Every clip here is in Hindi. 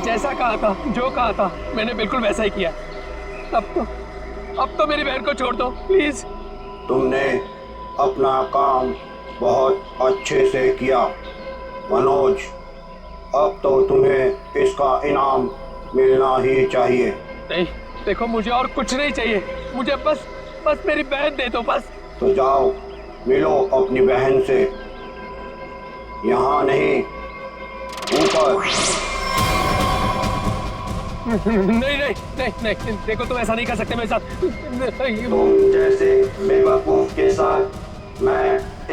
जैसा कहा था, जो कहा था, मैंने बिल्कुल वैसा ही किया। अब तो मेरी बहन को छोड़ दो प्लीज। तुमने अपना काम बहुत अच्छे से किया मनोज, अब तो तुम्हें इसका इनाम मिलना ही चाहिए। नहीं देखो, मुझे और कुछ नहीं चाहिए, मुझे बस मेरी बहन दे दो बस। तो जाओ मिलो अपनी बहन से, यहाँ नहीं ऊपर। नहीं नहीं नहीं नहीं, देखो तुम ऐसा नहीं कर सकते मेरे साथ। तुम जैसे बेवकूफ के साथ मैं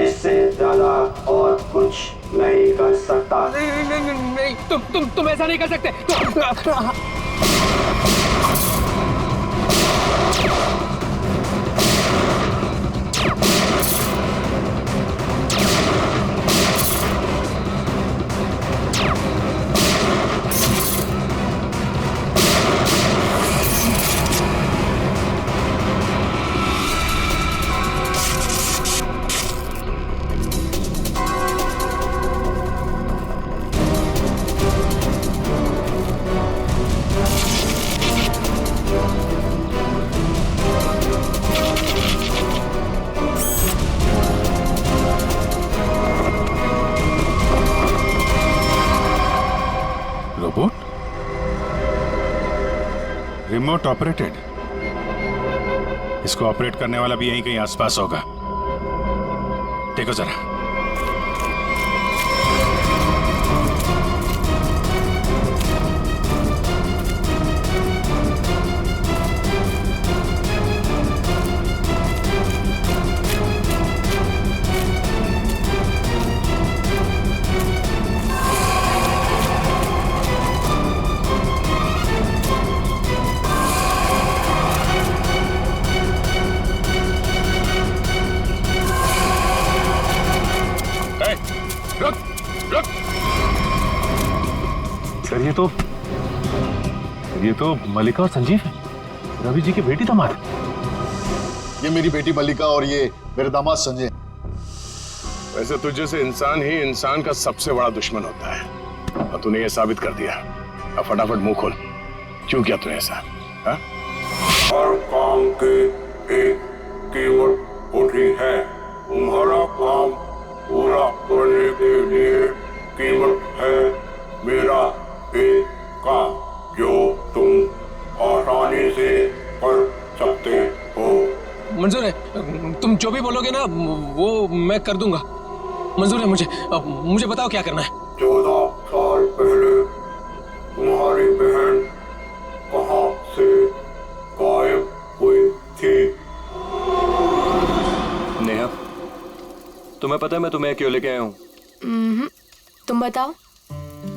इससे ज्यादा और कुछ नहीं कर सकता। नहीं नहीं नहीं, नहीं तुम ऐसा नहीं कर सकते। रिमोट ऑपरेटेड, इसको ऑपरेट करने वाला भी यहीं कहीं आसपास होगा। देखो जरा। सर ये तो मल्लिका और संजीव है, रवि जी की बेटी दामाद। ये मेरी बेटी मल्लिका और ये मेरे दामाद संजय। वैसे तुझे से इंसान ही इंसान का सबसे बड़ा दुश्मन होता है, और तूने ये साबित कर दिया। अब फटाफट मुंह खोल, क्यों किया तूने ऐसा? हाँ? हर काम की एक कीमत होती है। तुम्हारा काम पूरा करने के लिए कीमत है मेरा एक काम, जो तुम आसानी से कर सकते हो। मंजूर है, तुम जो भी बोलोगे ना वो मैं कर दूंगा। मंजूर है मुझे। मुझे बताओ क्या करना है। 14 साल पहले तुम्हारी बहन कहाँ से गायब हुई थी? नेहा, तुम्हें पता है मैं तुम्हें क्यों लेके आया हूँ? तुम बताओ।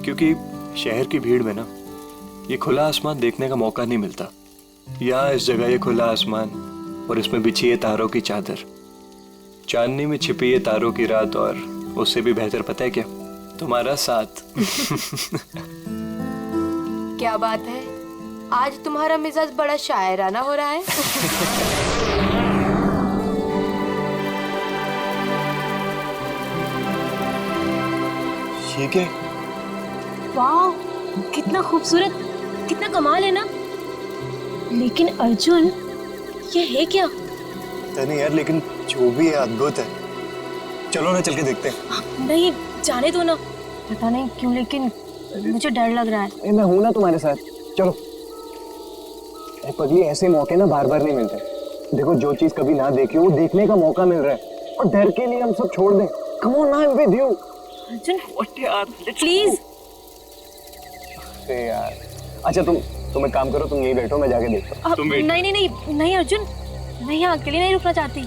क्योंकि शहर की भीड़ में ना ये खुला आसमान देखने का मौका नहीं मिलता। यहाँ इस जगह ये खुला आसमान और इसमें बिछी है तारों की चादर, चांदनी में छिपी है तारों की रात, और उससे भी बेहतर पता है क्या? तुम्हारा साथ। क्या बात है, आज तुम्हारा मिजाज बड़ा शायराना हो रहा है। ये क्या? वाह, कितना खूबसूरत, कितना कमाल है ना। लेकिन अर्जुन, ये है क्या? नहीं यार, लेकिन जो भी है अद्भुत है। चलो ना चल के देखते हैं। नहीं, जाने दो ना। पता नहीं क्यों लेकिन मुझे डर लग रहा है। मैं हूं ना तुम्हारे साथ, चलो। पगली, ऐसे मौके ना बार बार नहीं मिलते। देखो, जो चीज कभी ना देखी हो वो देखने का मौका मिल रहा है, और डर के लिए हम सब छोड़ दें। Come on, I am with you. Arjun यार, प्लीज। यार, अच्छा तुम एक काम करो, तुम यहीं बैठो, मैं जाके देखता हूँ। नहीं नहीं नहीं नहीं अर्जुन, मैं यहाँ अकेले नहीं रुकना चाहती।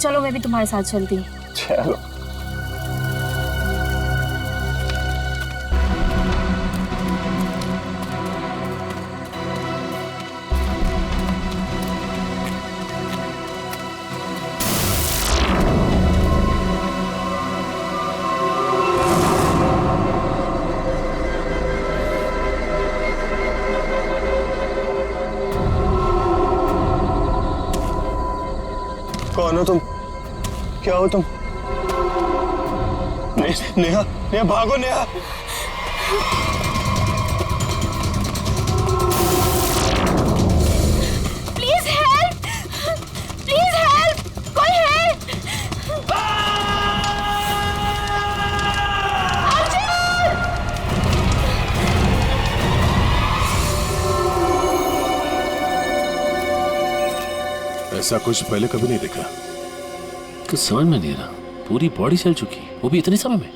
चलो मैं भी तुम्हारे साथ चलती हूँ। चलो। कौन हो तुम? क्या हो तुम? नेहा, नेहा भागो नेहा। ऐसा कुछ पहले कभी नहीं देखा। कुछ समझ में नहीं आ रहा, पूरी बॉडी चल चुकी, वो भी इतने समय में।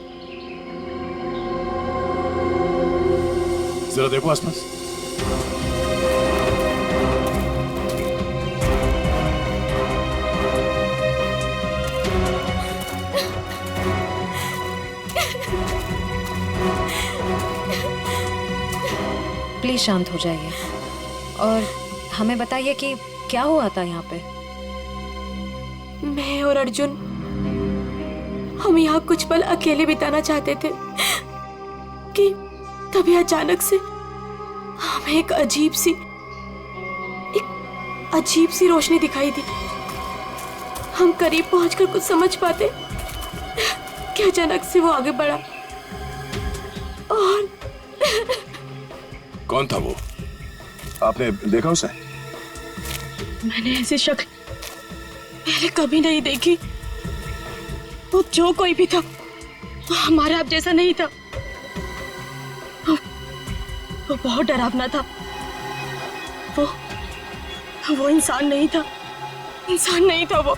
जरा देखो आसपास। प्लीज शांत हो जाइए और हमें बताइए कि क्या हुआ था यहाँ पे। मैं और अर्जुन हम यहाँ कुछ पल अकेले बिताना चाहते थे कि तभी अचानक से हमें एक अजीब सी रोशनी दिखाई दी। हम करीब पहुंचकर कुछ समझ पाते कि अचानक से वो आगे बढ़ा और कौन था वो? आपने देखा उसे? मैंने ऐसी शक्ल पहले कभी नहीं देखी। वो जो कोई भी था वो हमारे आप जैसा नहीं था। वो बहुत डरावना था। वो इंसान नहीं था, इंसान नहीं था वो।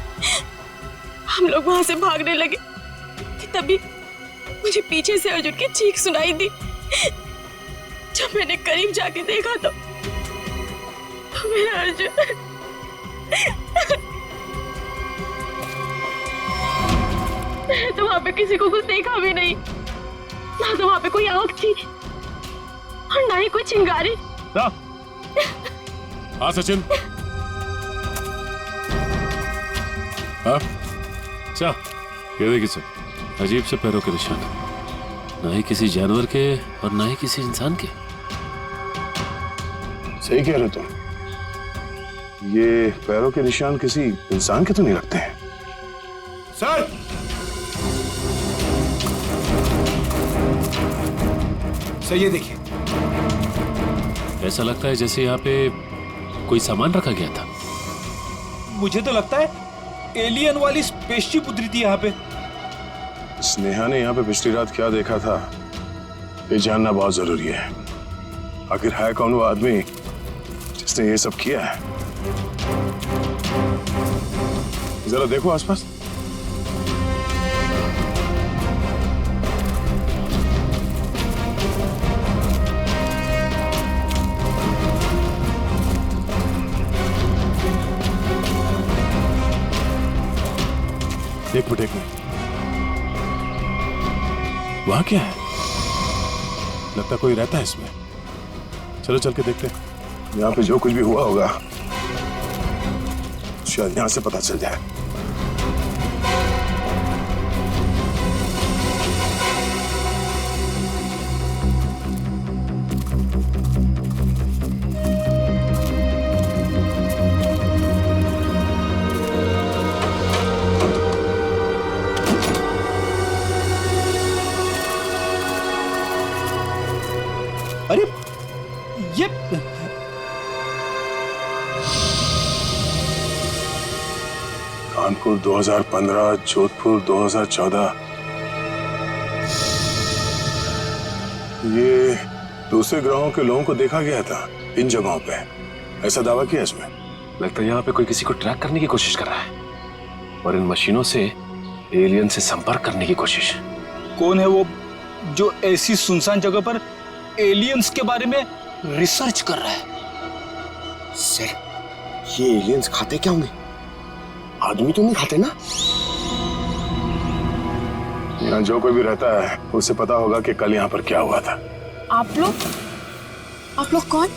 हम लोग वहां से भागने लगे कि तभी मुझे पीछे से अर्जुन की चीख सुनाई दी। जब मैंने करीब जाके देखा तो मेरा अर्जुन मैंने तो वहां पे किसी को कुछ देखा भी नहीं, ना तो वहां पे कोई आंख थी और ना ही कोई चिंगारी। हाँ सचिन। हाँ क्या ये देखिए सर, अजीब से पैरों के निशान, ना ही किसी जानवर के और ना ही किसी इंसान के। सही कह रहे तुम, ये पैरों के निशान किसी इंसान के तो नहीं लगते हैं। सर सर ये देखिए, ऐसा लगता है जैसे यहाँ पे कोई सामान रखा गया था। मुझे तो लगता है एलियन वाली स्पेसशिप उतरी थी यहाँ पे। स्नेहा ने यहाँ पे पिछली रात क्या देखा था ये जानना बहुत जरूरी है। आखिर है कौन वो आदमी जिसने ये सब किया है? जरा देखो आसपास। एक मिनट वहां क्या है? लगता कोई रहता है इसमें। चलो चल के देखते हैं। यहाँ पे जो कुछ भी हुआ होगा शायद यहाँ से पता चल जाए। अरे ये कानपुर 2015, जोधपुर 2014। ये दूसरे ग्रहों के लोगों को देखा गया था इन जगहों पे, ऐसा दावा किया इसमें। लगता है यहाँ पे कोई किसी को ट्रैक करने की कोशिश कर रहा है और इन मशीनों से एलियन से संपर्क करने की कोशिश। कौन है वो जो ऐसी सुनसान जगह पर एलियंस के बारे में रिसर्च कर रहा है? सर ये एलियंस खाते क्या होंगे? आदमी तो नहीं खाते ना? यहाँ जो कोई भी रहता है उसे पता होगा कि कल यहाँ पर क्या हुआ था। आप लोग कौन?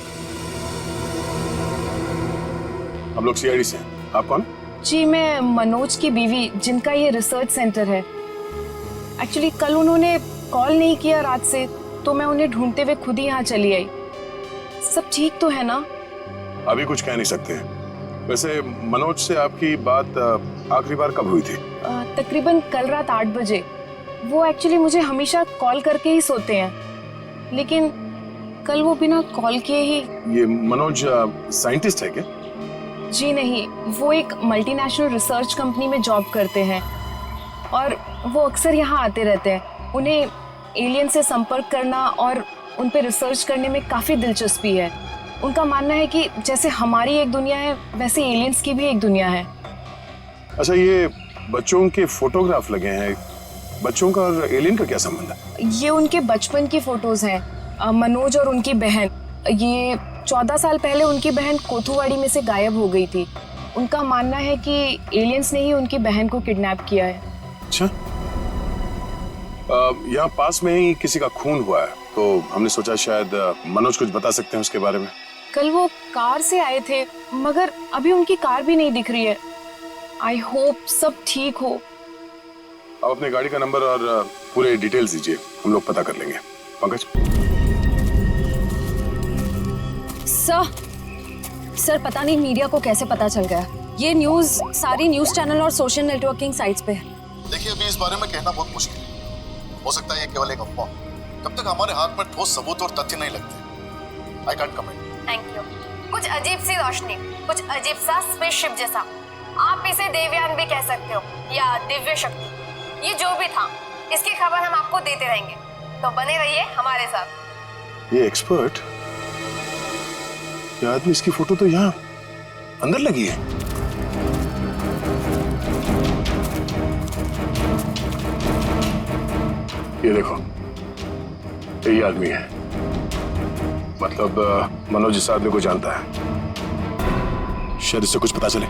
हम लोग सीआईडी से। आप कौन? जी मैं मनोज की बीवी, जिनका ये रिसर्च सेंटर है। एक्चुअली कल उन्होंने कॉल नहीं किया रात से, तो मैं उन्हें ढूंढते हुए खुद ही यहाँ चली आई। सब ठीक तो है ना? अभी कुछ कह नहीं सकते। वैसे मनोज से आपकी बात आखिरी बार कब हुई थी? तकरीबन कल रात 8 बजे। वो एक्चुअली मुझे हमेशा कॉल करके ही सोते हैं, लेकिन कल वो बिना कॉल किए ही। ये मनोज साइंटिस्ट है क्या? जी नहीं, वो एक मल्टीनेशनल रिसर्च कंपनी में जॉब करते हैं और वो अक्सर यहाँ आते रहते हैं। उन्हें एलियन से संपर्क करना और उन पे रिसर्च करने में काफी दिलचस्पी है। उनका मानना है कि जैसे हमारी एक दुनिया है वैसे एलियंस की भी एक दुनिया है। अच्छा, ये बच्चों के फोटोग्राफ लगे हैं, बच्चों का और एलियन का क्या संबंध है? ये उनके बचपन की फोटोज हैं, मनोज और उनकी बहन। ये 14 साल पहले उनकी बहन कोथुवाड़ी में से गायब हो गई थी। उनका मानना है कि एलियंस ने ही उनकी बहन को किडनैप किया है। अच्छा, यहाँ पास में ही किसी का खून हुआ है, तो हमने सोचा शायद मनोज कुछ बता सकते हैं उसके बारे में। कल वो कार से आए थे, मगर अभी उनकी कार भी नहीं दिख रही है। आई होप सब ठीक हो। आप अपने गाड़ी का नंबर और पूरे डिटेल्स दीजिए, हम लोग पता कर लेंगे। पंकज। सर पता नहीं मीडिया को कैसे पता चल गया। ये न्यूज़ सारी न्यूज़ चैनल और सोशल नेटवर्किंग साइट्स पे है। देखिए, अभी इस बारे में कहना बहुत मुश्किल है। हो सकता है ये केवल एक अफवाह। जब तक हमारे हाथ में ठोस सबूत और तथ्य नहीं लगते, I can't comment. Thank you. कुछ अजीब सी रोशनी, कुछ अजीब सा स्पेसशिप जैसा, आप इसे देवयान भी कह सकते हो या दिव्य शक्ति। ये जो भी था, इसकी खबर हम आपको देते रहेंगे, तो बने रहिए हमारे साथ। ये एक्सपर्ट, ये आदमी, इसकी फोटो तो यहाँ अंदर लगी है। ये देखो, यही आदमी है। मतलब मनोज इस आदमी को जानता है। शायद इससे कुछ पता चले।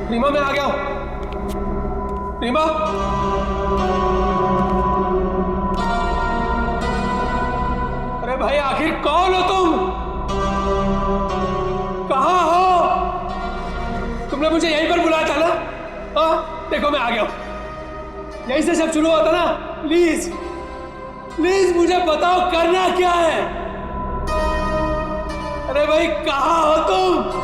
रीमा, मैं आ गया हूं। रीमा, अरे भाई आखिर कौन हो तुम? कहां हो? तुमने मुझे यहीं पर बुलाया था ना? हाँ, देखो मैं आ गया हूं। यहीं से सब शुरू होता ना। प्लीज प्लीज मुझे बताओ करना क्या है? अरे भाई कहां हो तुम?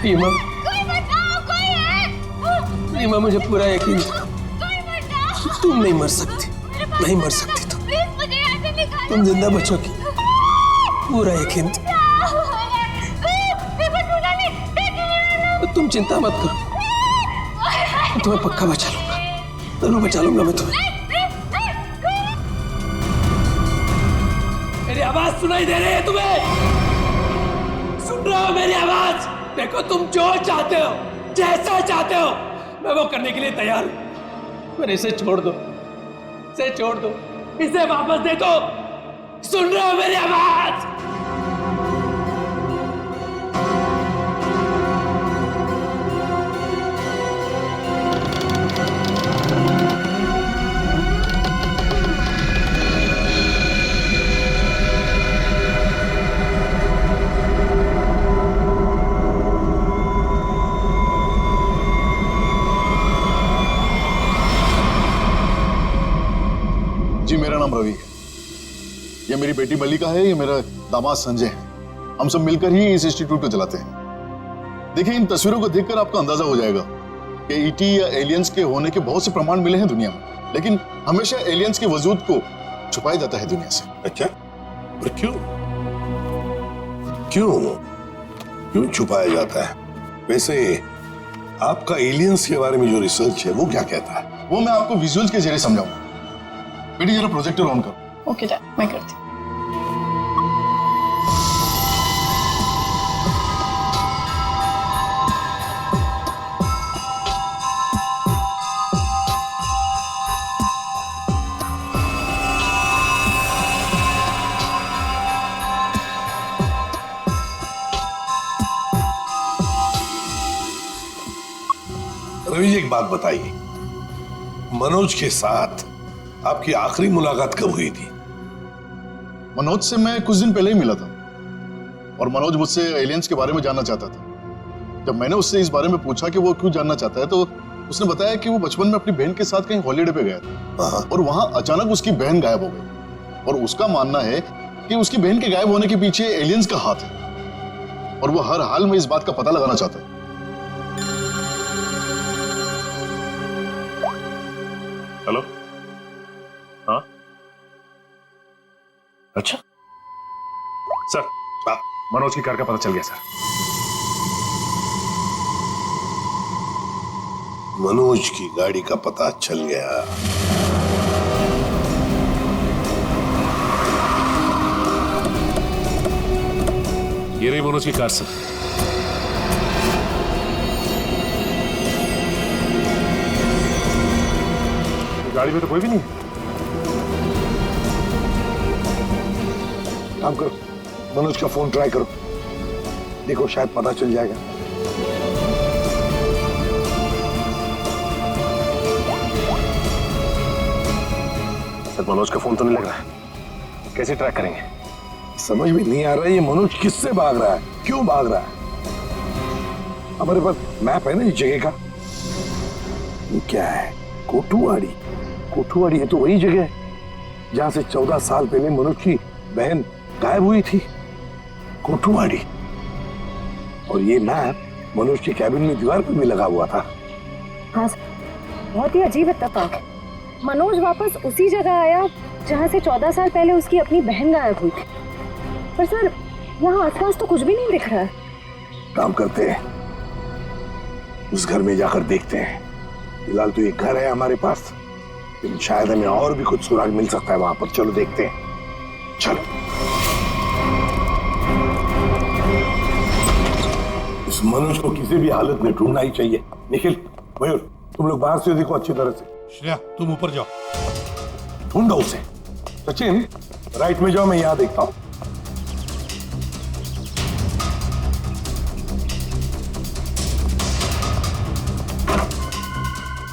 रीमा, रीमा मुझे पूरा यकीन था तुम नहीं मर सकती, नहीं मर सकती तुम जिंदा बचोगी, पूरा यकीन था। तो तुम चिंता मत करो, मैं तुम्हें पक्का बचा लूंगा, जरूर बचा लूंगा मैं तुम्हें। मेरी आवाज सुनाई दे रही है तुम्हें? सुन रहे हो मेरी आवाज? देखो तुम जो चाहते हो, जैसा चाहते हो, मैं वो करने के लिए तैयार हूं। पर इसे छोड़ दो, इसे छोड़ दो, इसे वापस दे दो। सुन रहे हो मेरी आवाज? जी, मेरा नाम रवि है। ये मेरी बेटी मल्लिका है, ये मेरा दामाद संजय है। हम सब मिलकर ही इस इंस्टीट्यूट को चलाते हैं। देखिए, इन तस्वीरों को देखकर आपको अंदाजा हो जाएगा कि ईटी या एलियंस के होने के बहुत से प्रमाण मिले हैं दुनिया में, लेकिन हमेशा एलियंस के वजूद को छुपाया जाता है दुनिया से। अच्छा, पर क्यों क्यों क्यों छुपाया जाता है? वैसे आपका एलियंस के बारे में जो रिसर्च है वो क्या कहता है? वो मैं आपको विजुअल्स के जरिए समझाऊंगा। बेटी जरा प्रोजेक्टर ऑन करो। ओके डैड, मैं करती हूँ। रवि जी, एक बात बताइए, मनोज के साथ आपकी आखिरी मुलाकात कब हुई थी? मनोज से मैं कुछ दिन पहले ही मिला था और मनोज मुझसे एलियंस के बारे में जानना चाहता था। जब मैंने उससे इस बारे में पूछा कि वो क्यों जानना चाहता है, तो उसने बताया कि वो बचपन में अपनी बहन के साथ कहीं हॉलीडे पे गया था और वहां अचानक उसकी बहन गायब हो गई और उसका मानना है कि उसकी बहन के गायब होने के पीछे एलियंस का हाथ है और वो हर हाल में इस बात का पता लगाना चाहता है। हेलो, हाँ, अच्छा सर, मनोज की कार का पता चल गया सर। मनोज की गाड़ी का पता चल गया। ये रही मनोज की कार सर। गाड़ी में तो कोई भी नहीं है। काम करो, मनोज का फोन ट्राई करो, देखो शायद पता चल जाएगा। सर, मनोज का फोन तो नहीं लग रहा है, कैसे ट्रैक करेंगे? समझ में नहीं आ रहा है ये मनोज किससे भाग रहा है, क्यों भाग रहा है? हमारे पास मैप है ना इस जगह का। ये क्या है? कोठुवाड़ी। कोठुवाड़ी है तो वही जगह है जहां से 14 साल पहले मनोज की बहन गायब हुई थी। कोठुवाड़ी। और ये मैप मनोज के कैबिन में दीवार पर भी लगा हुआ था। हाँ सर, बहुत ही अजीब इत्तेफाक। मनोज वापस उसी जगह आया जहां से 14 साल पहले उसकी अपनी बहन गायब हुई थी। पर सर, यहाँ आसपास तो कुछ भी नहीं दिख रहा है। काम करते हैं, उस घर में जाकर देखते हैं। फिलहाल तो ये घर है हमारे पास, लेकिन शायद हमें और भी कुछ सुराग मिल सकता है वहां पर। चलो देखते हैं, चलो। इस मनोज को किसी भी हालत में ढूंढना ही चाहिए। निखिल, मयूर, तुम लोग बाहर से देखो अच्छी तरह से। श्रेया, तुम ऊपर जाओ, ढूंढो उसे। सचिन, राइट में जाओ, मैं यहां देखता हूं।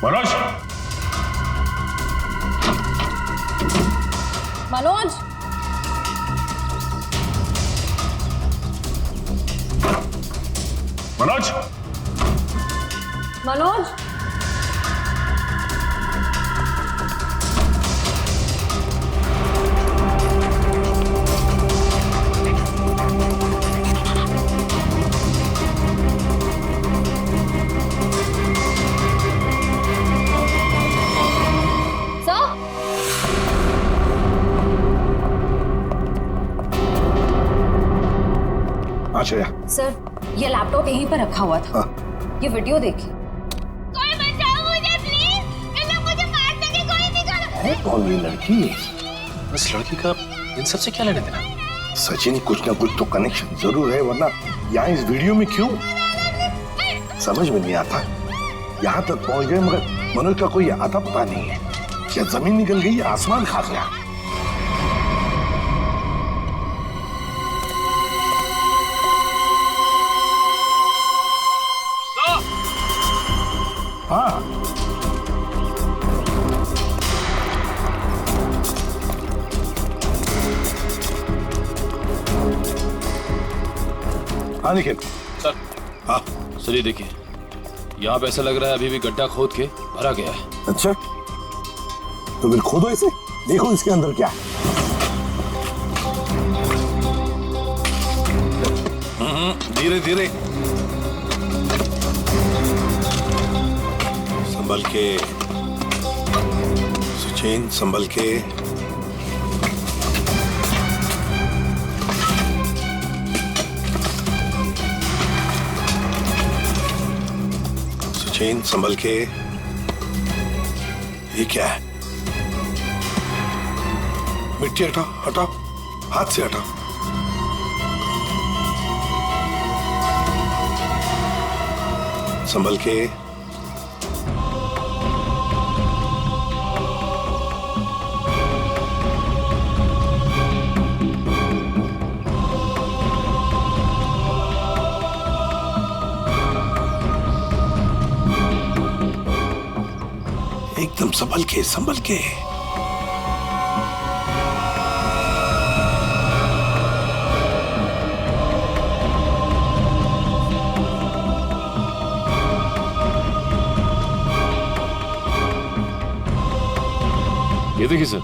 मनोज, मनोज, मनोज, मनोज, सर, ये लैपटॉप यहीं पर रखा हुआ था। ये वीडियो देखिए। कोई बचाओ मुझे प्लीज, मुझे मार सके कोई निकालो। कौन ये लड़की? इस लड़की का इन सब से क्या लेना देना? सचिन, कुछ ना कुछ तो कनेक्शन जरूर है, वरना यहाँ इस वीडियो में क्यों? समझ में नहीं आता। यहाँ तक पहुंच गए मगर मनोज का कोई आता पता नहीं है। क्या जमीन निकल गई या आसमान खा गया? हाँ, हाँ निखिल। सर, हाँ सर, ये देखिए, यहाँ पे ऐसा लग रहा है अभी भी गड्ढा खोद के भरा गया है। अच्छा, तो फिर खोदो इसे, देखो इसके अंदर क्या है। धीरे धीरे। संभल के सचिन, संभल के। सचिन, संभल के। ये क्या है? मिट्टी हटाओ, हटाओ, हाथ से हटाओ। संभल के। एकदम संभल के, संभल के। ये देखिए सर,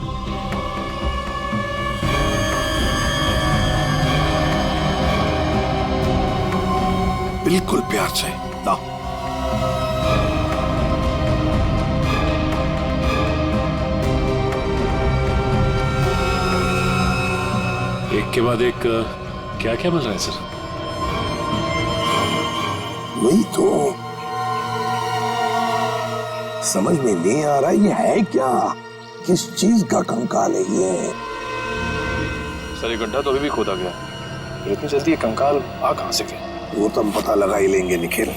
बिल्कुल प्यार से लाओ। एक के बाद एक क्या क्या मिल रहा है सर? वही तो समझ में नहीं आ रहा, ये है क्या? किस चीज का कंकाल है ये? सर ये गड्ढा तो अभी भी खोदा गया, इतनी जल्दी ये कंकाल आ कहां से गए? वो तो हम पता लगा ही लेंगे निखिल।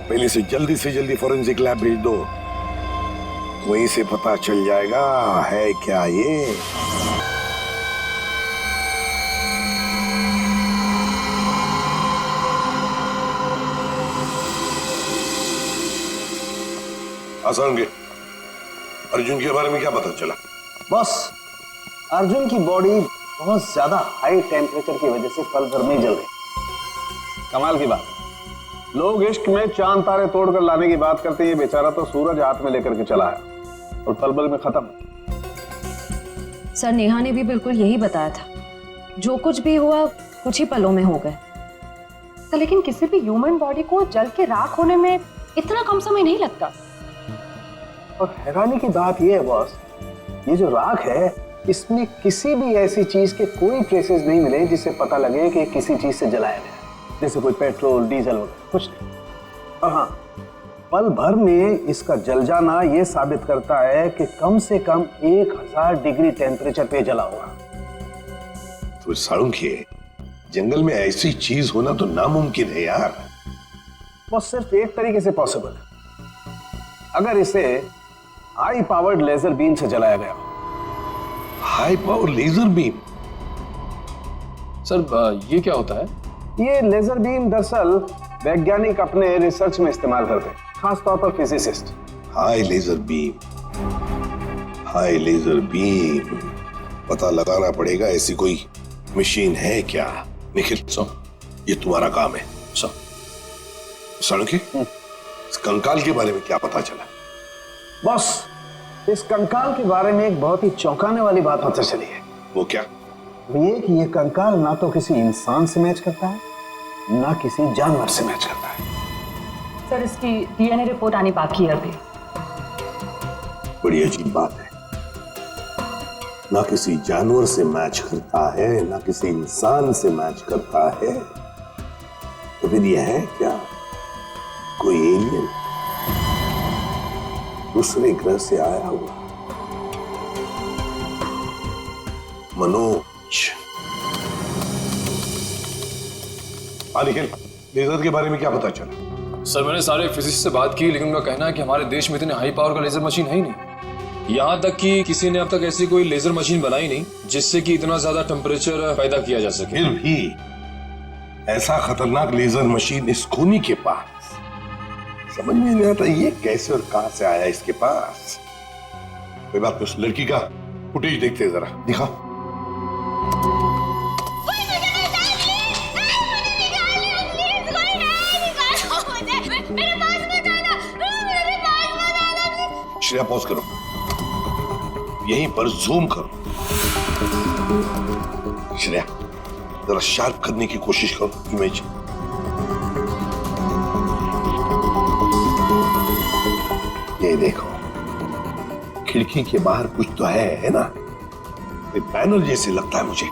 पहले से जल्दी फॉरेंसिक लैब भेज दो, वहीं से पता चल जाएगा है क्या ये। आसान के अर्जुन के बारे में क्या पता चला? बस अर्जुन की बॉडी बहुत ज्यादा हाई टेम्परेचर की वजह से पल भर में जल गई। कमाल की बात, लोग इश्क में चांद तारे तोड़कर लाने की बात करते हैं, ये बेचारा तो सूरज हाथ में लेकर के चला है और पल भर में खत्म। सर नेहा ने भी बिल्कुल यही बताया था, जो कुछ भी हुआ कुछ ही पलों में हो गए। तो लेकिन किसी भी ह्यूमन बॉडी को जल के राख होने में इतना कम समय नहीं लगता। और हैरानी की बात यह है बॉस, ये जो राख है इसमें किसी भी ऐसी चीज के कोई ट्रेसेस नहीं मिले जिससे पता लगे कि किसी चीज से जलाया गया, जैसे कोई पेट्रोल डीजल वगैरह कुछ नहीं। और हाँ, पल भर में इसका जल जाना यह साबित करता है कि कम से कम 1000 डिग्री टेम्परेचर पे जला होगा। तो साळुंखे, जंगल में ऐसी चीज होना तो नामुमकिन है यार। वो सिर्फ एक तरीके से पॉसिबल है, अगर इसे हाई पावर्ड लेजर बीम से जलाया गया। High power laser beam? Sir ये क्या होता है? ये लेजर बीम दरअसल वैज्ञानिक अपने रिसर्च में इस्तेमाल करते हैं, खासतौर पर physicist. High laser beam, high laser beam, पता लगाना पड़ेगा ऐसी कोई मशीन है क्या। निखिल ये तुम्हारा काम है। साळुंखे, इस कंकाल के बारे में क्या पता चला? बॉस, इस कंकाल के बारे में एक बहुत ही चौंकाने वाली बात पता चली है। वो क्या? वो ये कि ये कंकाल ना तो किसी इंसान से मैच करता है, ना किसी जानवर से मैच करता है। सर इसकी डीएनए रिपोर्ट आनी बाकी है अभी। बड़ी अजीब बात है, ना किसी जानवर से मैच करता है, ना किसी इंसान से मैच करता है। तो फिर यह है क्या? कोई एलियन दूसरे ग्रह से आया हुआ? मनोज। निखिल, लेजर के बारे में क्या पता चला? सर मैंने सारे फिजिसिस्ट से बात की, लेकिन उनका कहना है कि हमारे देश में इतने हाई पावर का लेजर मशीन है ही नहीं। यहाँ तक कि किसी ने अब तक ऐसी कोई लेजर मशीन बनाई नहीं जिससे कि इतना ज्यादा टेम्परेचर पैदा किया जा सके। फिर भी ऐसा खतरनाक लेजर मशीन इस खूनी के पास, समझ में नहीं आता ये कैसे और कहां से आया इसके पास। कोई बात नहीं, उस लड़की का फुटेज देखते हैं जरा, दिखाओ। श्रेया पॉज करो, यहीं पर जूम करो। श्रेया जरा शार्प करने की कोशिश करो इमेज। ये देखो, खिड़की के बाहर कुछ तो है ना? बैनर जैसे लगता है मुझे।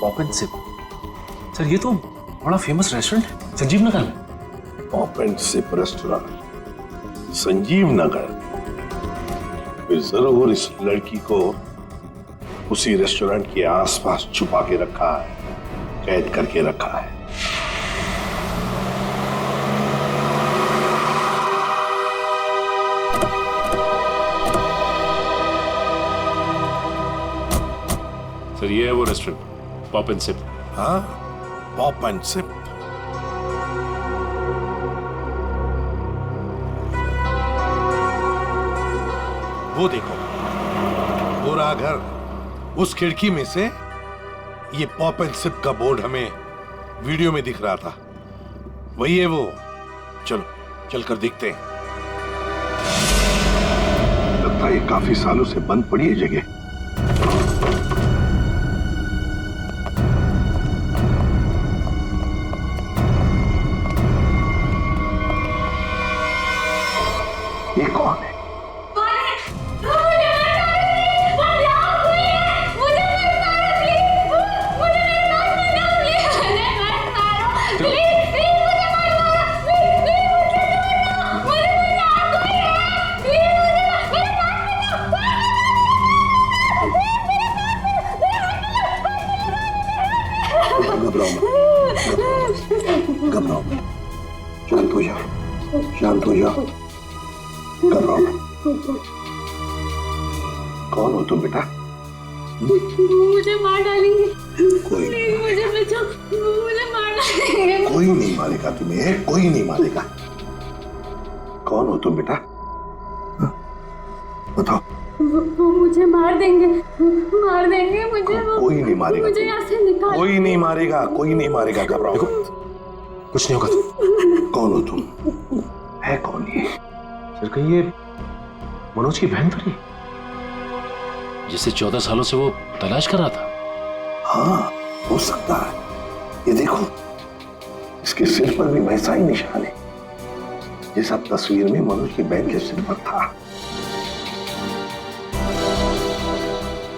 Pop and SIP. सर ये तो बड़ा फेमस रेस्टोरेंट है संजीव नगर में। Pop and sip restaurant Sanjeev Nagar. फिर जरूर इस लड़की को उसी रेस्टोरेंट के आसपास छुपा के रखा है, कैद करके रखा है। सर ये है वो रेस्टोरेंट, पॉप एंड सिप। हाँ, पॉप एंड सिप। वो देखो, पूरा घर, उस खिड़की में से ये पॉप एंड सिप का बोर्ड हमें वीडियो में दिख रहा था। वही है वो। चलो चलकर देखते हैं। लगता है ये काफी सालों से बंद पड़ी है जगह। ये कौन है? घबराओ मत, शांत हो जाओ, शांत हो जाओ, घबराओ मत। कौन हो तुम बेटा? मुझे मार डालेंगे। कोई नहीं, मुझे बचाओ, मुझे मार डालेंगे। कोई नहीं मारेगा तुम्हें, कोई नहीं मारेगा। कौन हो तुम बेटा? बताओ। वो मुझे मार देंगे, मार देंगे मुझे। कोई नहीं मारेगा, मुझे यहाँ से निकाल। कोई नहीं मारेगा, कोई नहीं मारेगा। घबराओ, कुछ नहीं होगा। कौन हो तुम? है कौन ये? सर कहीं ये मनोज की बहन तो नहीं, जिसे 14 सालों से वो तलाश कर रहा था? हाँ, हो सकता है। ये देखो, इसके सिर पर भी वैसा ही निशान है जैसा तस्वीर में मनोज की बहन के सिर पर था,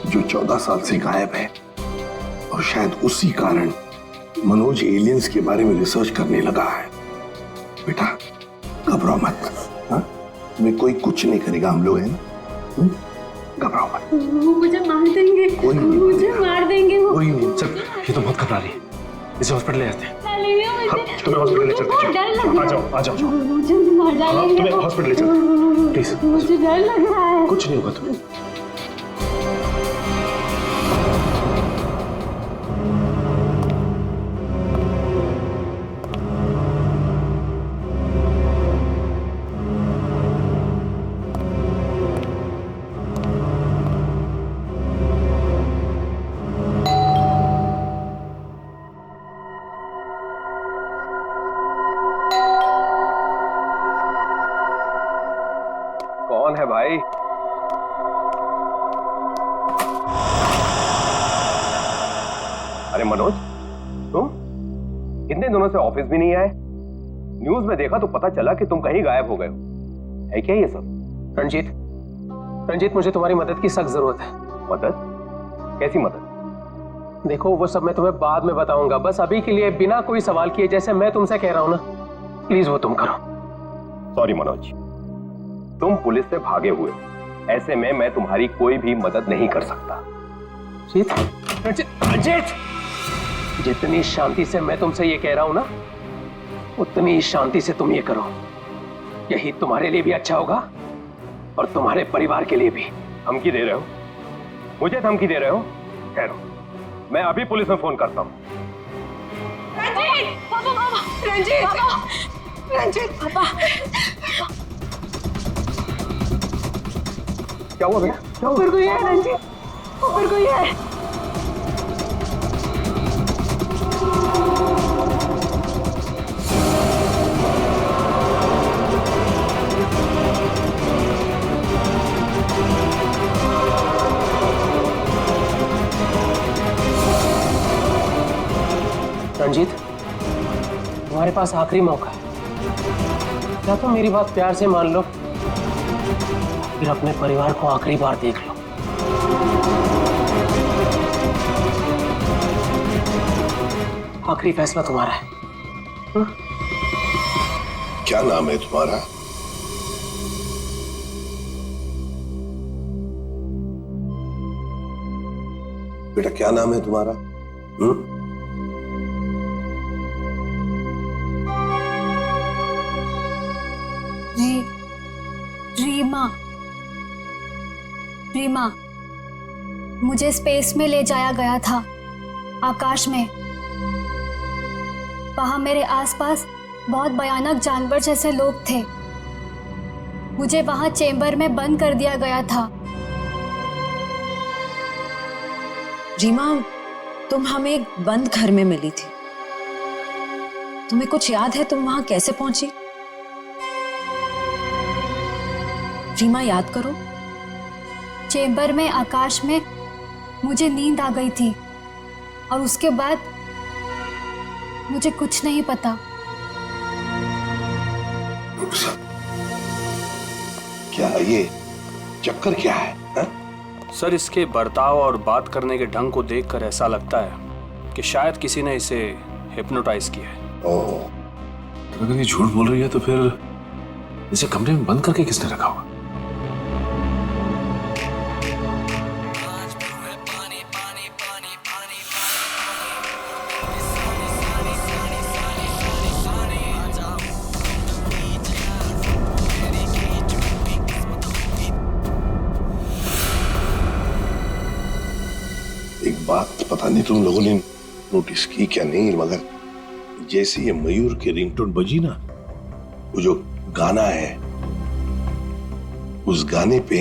जो 14 साल से गायब है। और शायद उसी कारण मनोज एलियंस के बारे में रिसर्च करने लगा है। बेटा घबराओ मत, हाँ? तुम्हें कोई कुछ नहीं करेगा, हम लोग हैं ना। घबराओ मत। वो मुझे मार देंगे, मुझे मार देंगे वो। कोई नहीं। सर ये तो बहुत घबरा रही है, इसे हॉस्पिटल ले जाते हैं। तुम्हें हॉस्पिटल ले चलते हैं। आ जाओ, आ जाओ। मुझे मार डालेंगे। तुम्हें हॉस्पिटल ले चलते हैं, प्लीज। मुझे डर लग रहा है। कुछ नहीं होगा तुम्हें। कौन है भाई? अरे मनोज, तुम इतने दिनों से ऑफिस भी नहीं आए। न्यूज में देखा तो पता चला कि तुम कहीं गायब हो गए हो। है क्या ये सब? रंजीत, मुझे तुम्हारी मदद की सख्त जरूरत है। मदद? कैसी मदद? देखो वो सब मैं तुम्हें बाद में बताऊंगा, बस अभी के लिए बिना कोई सवाल किए जैसे मैं तुमसे कह रहा हूं ना, प्लीज वो तुम करो। सॉरी मनोज, तुम पुलिस से भागे हुए, ऐसे में मैं तुम्हारी कोई भी मदद नहीं कर सकता। रंजीत, जितनी शांति से मैं तुमसे ये कह रहा हूं ना, उतनी शांति से तुम ये करो। यही तुम्हारे लिए भी अच्छा होगा और तुम्हारे परिवार के लिए भी। धमकी दे रहे हो? मुझे धमकी दे रहे हो? ठहरो, मैं अभी पुलिस में फोन करता हूँ। रंजीत, पापा, रंजीत, रंजीत, पापा। क्या हुआ बेटा? क्या हुआ? ऊपर कोई है रंजीत, ऊपर कोई है। रंजीत, तुम्हारे पास आखिरी मौका है, या तो मेरी बात प्यार से मान लो फिर अपने परिवार को आखिरी बार देख लो। आखिरी फैसला तुम्हारा है। क्या नाम है तुम्हारा? बेटा क्या नाम है तुम्हारा? रीमा। रीमा, मुझे स्पेस में ले जाया गया था, आकाश में। वहां मेरे आसपास बहुत भयानक जानवर जैसे लोग थे। मुझे वहां चेंबर में बंद कर दिया गया था। रीमा, तुम हमें एक बंद घर में मिली थी। तुम्हें कुछ याद है तुम वहां कैसे पहुंची? रीमा, याद करो। चेंबर में आकाश में मुझे नींद आ गई थी और उसके बाद मुझे कुछ नहीं पता। क्या ये चक्कर क्या है हा? सर, इसके बर्ताव और बात करने के ढंग को देखकर ऐसा लगता है कि शायद किसी ने इसे हिप्नोटाइज किया है। तो अगर ये झूठ बोल रही है तो फिर इसे कमरे में बंद करके किसने रखा होगा? एक बात पता नहीं तुम लोगों ने नोटिस की क्या नहीं, मगर जैसे ये मयूर की रिंगटोन बजी ना, वो जो गाना है, उस गाने पे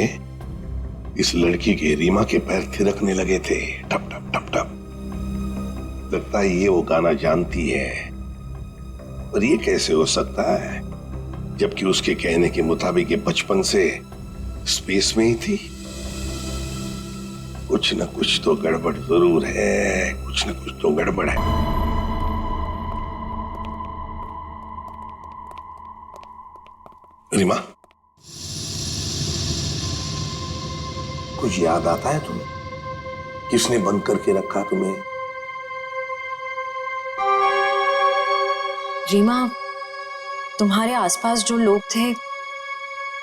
इस लड़की के रीमा के पैर थिरकने लगे थे, टप टप टप टप। लगता है ये वो गाना जानती है, पर ये कैसे हो सकता है जबकि उसके कहने के मुताबिक ये बचपन से स्पेस में ही थी। कुछ न कुछ तो गड़बड़ जरूर है, कुछ न कुछ तो गड़बड़ है। रीमा, कुछ याद आता है तुम्हें? किसने बंद करके रखा तुम्हें? रीमा, तुम्हारे आसपास जो लोग थे,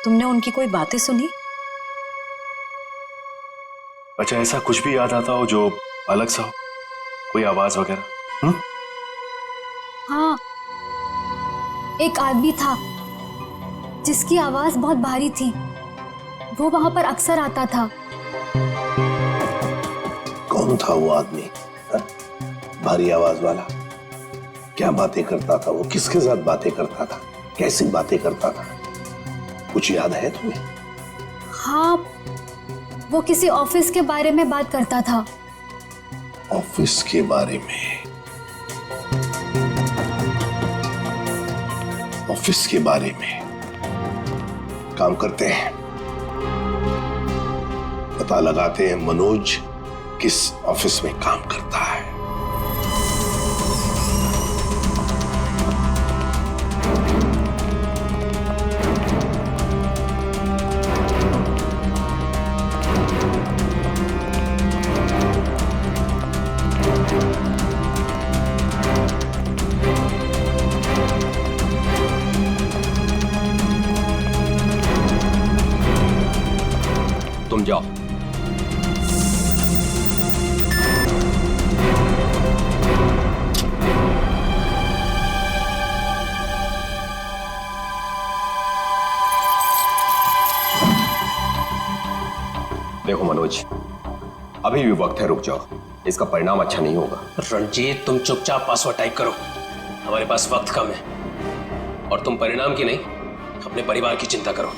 तुमने उनकी कोई बातें सुनी? अच्छा, ऐसा कुछ भी याद आता हो जो अलग सा हो, कोई आवाज वगैरह? हाँ, एक आदमी था जिसकी आवाज बहुत भारी थी। वो वहां पर अक्सर आता था। कौन था वो आदमी? भारी आवाज वाला? क्या बातें करता था वो? किसके साथ बातें करता था? कैसी बातें करता था? कुछ याद है तुम्हें? हाँ, वो किसी ऑफिस के बारे में बात करता था। ऑफिस के बारे में? ऑफिस के बारे में? काम करते हैं, पता लगाते हैं मनोज किस ऑफिस में काम करता है। तुम जाओ। देखो मनोज, अभी भी वक्त है, रुक जाओ। इसका परिणाम अच्छा नहीं होगा। रंजीत, तुम चुपचाप पासवर्ड टाइप करो, हमारे पास वक्त कम है। और तुम परिणाम की नहीं, अपने परिवार की चिंता करो।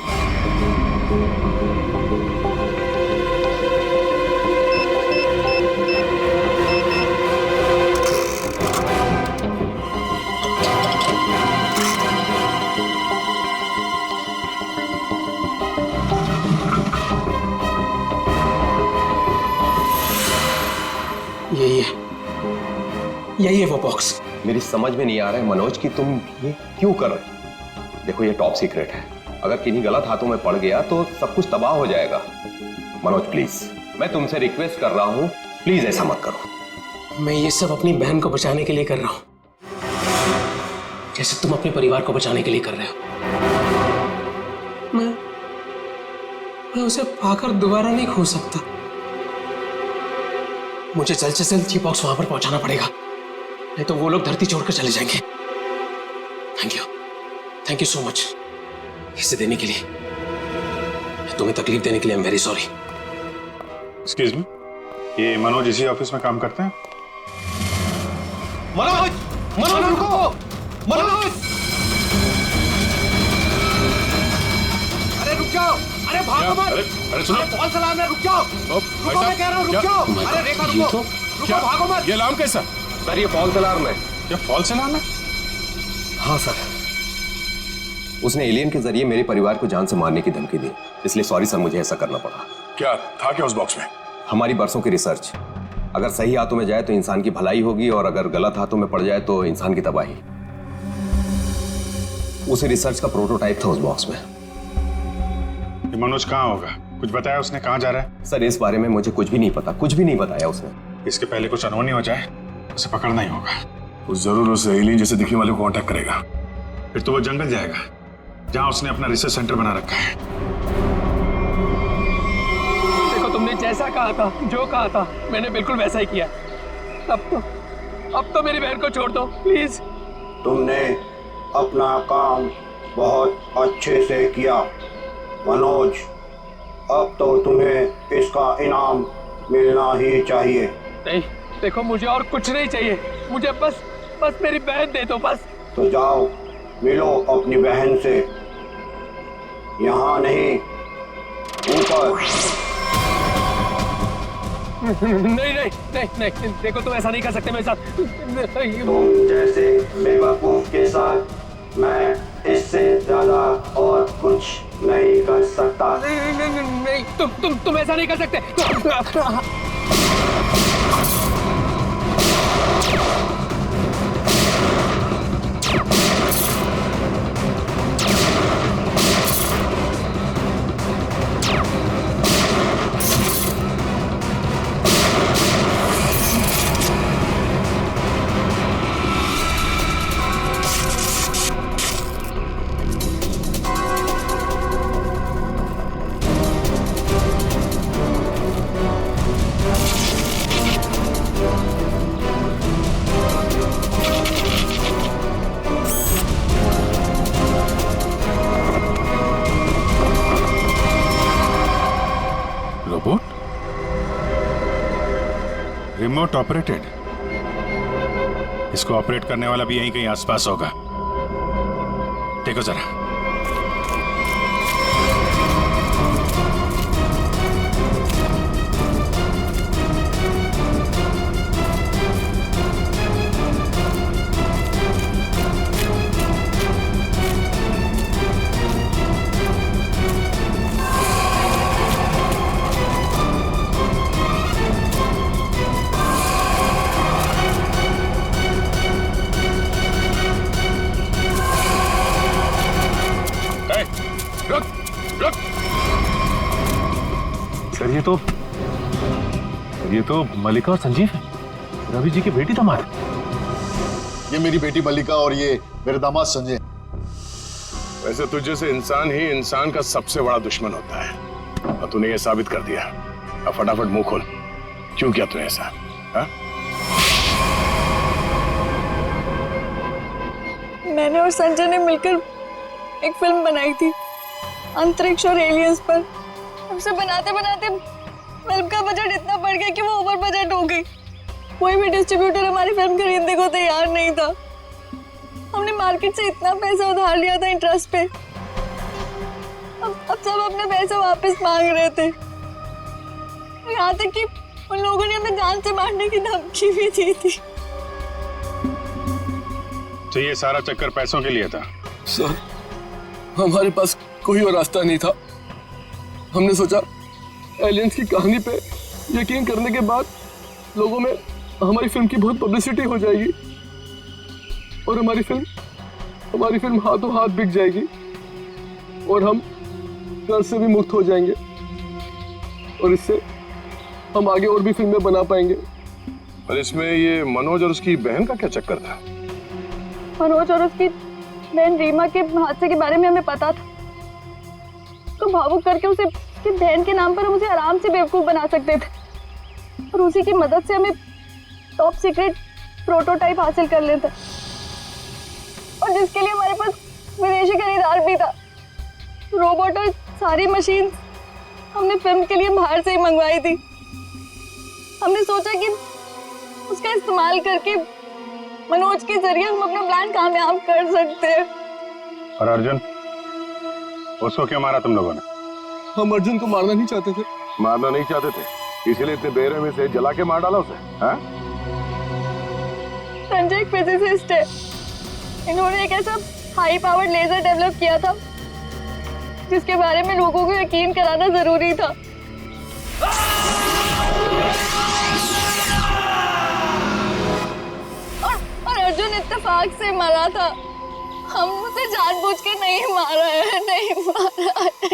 यही है वो बॉक्स। मेरी समझ में नहीं आ रहा है मनोज कि तुम ये क्यों कर रहे हो। देखो, ये टॉप सीक्रेट है, अगर किन्हीं गलत हाथों में पड़ गया तो सब कुछ तबाह हो जाएगा। मनोज प्लीज, मैं तुमसे रिक्वेस्ट कर रहा हूं, प्लीज ऐसा मत करो। मैं ये सब अपनी बहन को बचाने के लिए कर रहा हूं, जैसे तुम अपने परिवार को बचाने के लिए कर रहे हो। मैं उसे पाकर दोबारा नहीं खो सकता। मुझे जल्द से जल्द जी-बॉक्स वहां पर पहुंचाना पड़ेगा, नहीं तो वो लोग धरती छोड़कर चले जाएंगे। थैंक यू सो मच इसे देने के लिए, तुम्हें तकलीफ देने के लिए। I am very sorry. Excuse me, ये मनोज इसी ऑफिस में काम करते हैं? मनोज, मनोज रुको, मनोज! अरे रुक जाओ, अरे भागो मत। अरे सुनो, फॉल्स अलार्म है, रुक जाओ। रुको, मैं कह रहा हूँ रुक जाओ। अरे रेखा रुको, रुको, भागो मत। ये अलार्म कैसा? सर ये फॉल्स अलार्म है। ये फॉल्स अलार्म है? हाँ सर, उसने एलियन के जरिए मेरे परिवार को जान से मारने की धमकी दी, इसलिए सॉरी सर, मुझे ऐसा करना पड़ा। क्या था क्या उस बॉक्स में? हमारी बरसों की रिसर्च, अगर सही हाथों में जाए तो इंसान की भलाई होगी और अगर गलत हाथों में पड़ जाए तो इंसान की तबाही। उसी रिसर्च का प्रोटोटाइप था उस बॉक्स में। ये मनोज कहाँ होगा? कुछ बताया उसने कहाँ जा रहा है? सर इस बारे में मुझे कुछ भी नहीं पता, कुछ भी नहीं बताया उसने। इसके पहले कुछ अनहोनी हो जाए, उसे पकड़ना ही होगा। वो जरूर उस एलियन जैसे दिखने वाले को कांटेक्ट करेगा। फिर तो वो जंगल जाएगा जहां उसने अपना रिसर्च सेंटर बना रखा है। देखो, तुमने जैसा कहा था, जो कहा था, मैंने बिल्कुल वैसा ही किया। अब तो मेरी बहन को छोड़ दो प्लीज। तुमने अपना काम बहुत अच्छे से किया मनोज, अब तो तुम्हें इसका इनाम मिलना ही चाहिए। नहीं, देखो मुझे और कुछ नहीं चाहिए, मुझे बस मेरी बहन दे दो बस। तो जाओ मिलो अपनी बहन से, यहाँ नहीं, ऊपर। नहीं, देखो तुम ऐसा नहीं कर सकते मेरे साथ। तुम जैसे बेवकूफ के साथ मैं इससे ज्यादा और कुछ नहीं कर सकता। नहीं, तुम ऐसा नहीं कर सकते। Remote operated? इसको ऑपरेट करने वाला भी यहीं कहीं आसपास होगा। देखो जरा। ये तो मल्लिका और संजीव है, रवि जी की बेटी दामाद। ये मेरी बेटी मल्लिका और ये मेरे दामाद संजय। वैसे तुझे से इंसान ही इंसान का सबसे बड़ा दुश्मन होता है, और तूने ये साबित कर दिया। अब फटाफट मुंह खोल, क्यों किया तूने ऐसा? हा? मैंने और संजय ने मिलकर एक फिल्म बनाई थी अंतरिक्ष और एलियंस पर। उसे बनाते बनाते फिल्म का बजट इतना बढ़ गया कि वो ओवर बजट हो गई। कोई भी डिस्ट्रीब्यूटर हमारी फिल्म खरीदने को तैयार नहीं था। हमने मार्केट से इतना पैसा उधार लिया था इंटरेस्ट पे। अब सब अपने पैसे वापस मांग रहे थे। यहाँ तक कि उन लोगों ने हमें जान से मारने की धमकी भी दी थी। तो ये सारा चक्कर पैसों के लिए था? सर, हमारे पास कोई और रास्ता नहीं था। हमने सोचा एलियंस की कहानी पे यकीन करने के बाद लोगों में हमारी फिल्म की बहुत पब्लिसिटी हो जाएगी और हमारी फिल्म हाथों हाथ बिक जाएगी। और हम कर्ज से भी मुक्त हो जाएंगे और इससे हम आगे और भी फिल्में बना पाएंगे। पर इसमें ये मनोज और उसकी बहन का क्या चक्कर था? मनोज और उसकी बहन रीमा के हादसे के बारे में हमें पता था, तो भावुक करके उसे उसकी बहन के नाम पर हम उसे आराम से बेवकूफ बना सकते थे और उसी की मदद से हमें टॉप सीक्रेट प्रोटोटाइप हासिल कर लेते और जिसके लिए हमारे पास विदेशी खरीदार भी था। रोबोट और सारी मशीन हमने फिल्म के लिए बाहर से ही मंगवाई थी। हमने सोचा कि उसका इस्तेमाल करके मनोज के जरिए हम अपना प्लान कामयाब कर सकते हैं। और अर्जुन, उसको क्यों मारा तुम लोगों ने? हम अर्जुन को मारना नहीं चाहते थे। मारना नहीं चाहते थे, इसीलिए इतने बेरहमी से जला के मार डाला उसे? हाँ? संजय एक फिजिसिस्ट है, इन्होंने एक ऐसा हाई पावर्ड लेजर डेवलप किया था जिसके बारे में लोगों को यकीन कराना जरूरी था। और अर्जुन इत्तेफाक से मरा था, हम उसे जानबूझ के नहीं मारा है, नहीं मारा है।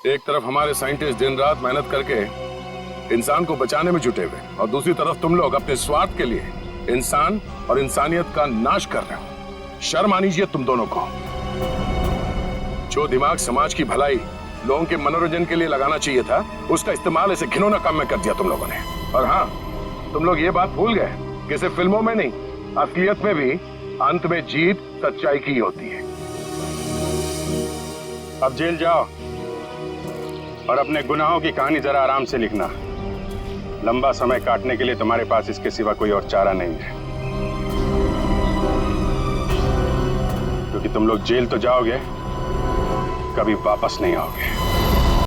एक तरफ हमारे साइंटिस्ट दिन रात मेहनत करके इंसान को बचाने में जुटे हुए और दूसरी तरफ तुम लोग अपने स्वार्थ के लिए इंसान और इंसानियत का नाश कर रहे हो। शर्म आनी चाहिए तुम दोनों को। जो दिमाग समाज की भलाई, लोगों के मनोरंजन के लिए लगाना चाहिए था, उसका इस्तेमाल ऐसे घिनौना काम में कर दिया तुम लोगों ने। और हाँ, तुम लोग ये बात भूल गए कि सिर्फ फिल्मों में नहीं, असलियत में भी अंत में जीत सच्चाई की होती है। अब जेल जाओ और अपने गुनाहों की कहानी जरा आराम से लिखना। लंबा समय काटने के लिए तुम्हारे पास इसके सिवा कोई और चारा नहीं है, क्योंकि तुम लोग जेल तो जाओगे, कभी वापस नहीं आओगे।